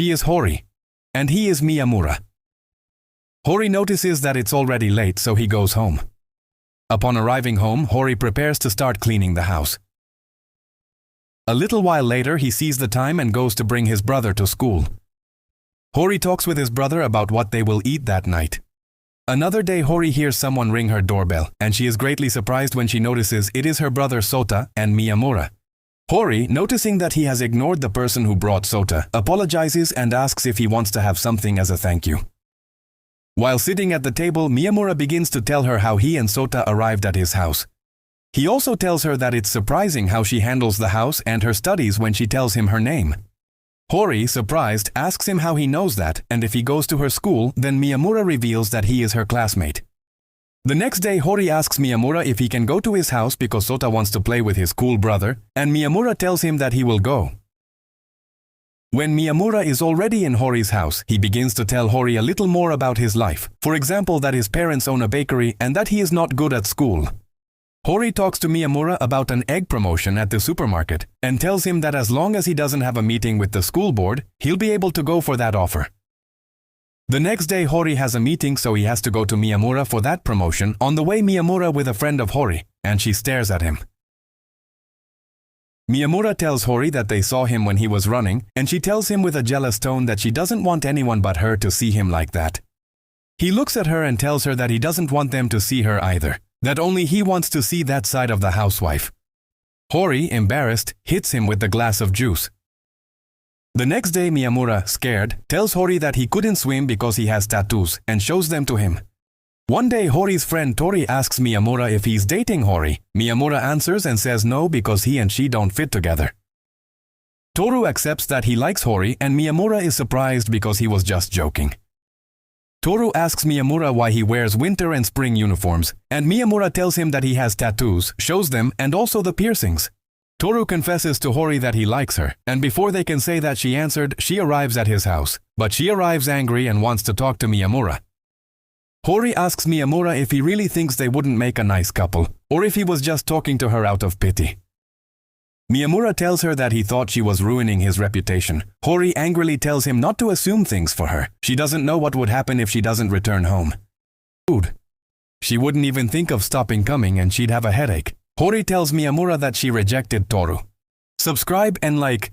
She is Hori, and he is Miyamura. Hori notices that it's already late, so he goes home. Upon arriving home, Hori prepares to start cleaning the house. A little while later, he sees the time and goes to bring his brother to school. Hori talks with his brother about what they will eat that night. Another day, Hori hears someone ring her doorbell, and she is greatly surprised when she notices it is her brother Sota and Miyamura. Hori, noticing that he has ignored the person who brought Sota, apologizes and asks if he wants to have something as a thank you. While sitting at the table, Miyamura begins to tell her how he and Sota arrived at his house. He also tells her that it's surprising how she handles the house and her studies when she tells him her name. Hori, surprised, asks him how he knows that, and if he goes to her school, then Miyamura reveals that he is her classmate. The next day, Hori asks Miyamura if he can go to his house because Sota wants to play with his cool brother, and Miyamura tells him that he will go. When Miyamura is already in Hori's house, he begins to tell Hori a little more about his life. For example, that his parents own a bakery and that he is not good at school. Hori talks to Miyamura about an egg promotion at the supermarket and tells him that as long as he doesn't have a meeting with the school board, he'll be able to go for that offer. The next day, Hori has a meeting, so he has to go to Miyamura for that promotion. On the way, Miyamura with a friend of Hori, and she stares at him. Miyamura tells Hori that they saw him when he was running, and she tells him with a jealous tone that she doesn't want anyone but her to see him like that. He looks at her and tells her that he doesn't want them to see her either, that only he wants to see that side of the housewife. Hori, embarrassed, hits him with the glass of juice. The next day, Miyamura, scared, tells Hori that he couldn't swim because he has tattoos and shows them to him. One day, Hori's friend Tori asks Miyamura if he's dating Hori. Miyamura answers and says no because he and she don't fit together. Toru accepts that he likes Hori, and Miyamura is surprised because he was just joking. Toru asks Miyamura why he wears winter and spring uniforms, and Miyamura tells him that he has tattoos, shows them, and also the piercings. Toru confesses to Hori that he likes her, and before they can say that she answered, she arrives at his house, but she arrives angry and wants to talk to Miyamura. Hori asks Miyamura if he really thinks they wouldn't make a nice couple, or if he was just talking to her out of pity. Miyamura tells her that he thought she was ruining his reputation. Hori angrily tells him not to assume things for her. She doesn't know what would happen if she doesn't return home. Food. She wouldn't even think of stopping coming and she'd have a headache. Hori tells Miyamura that she rejected Toru. Subscribe and like.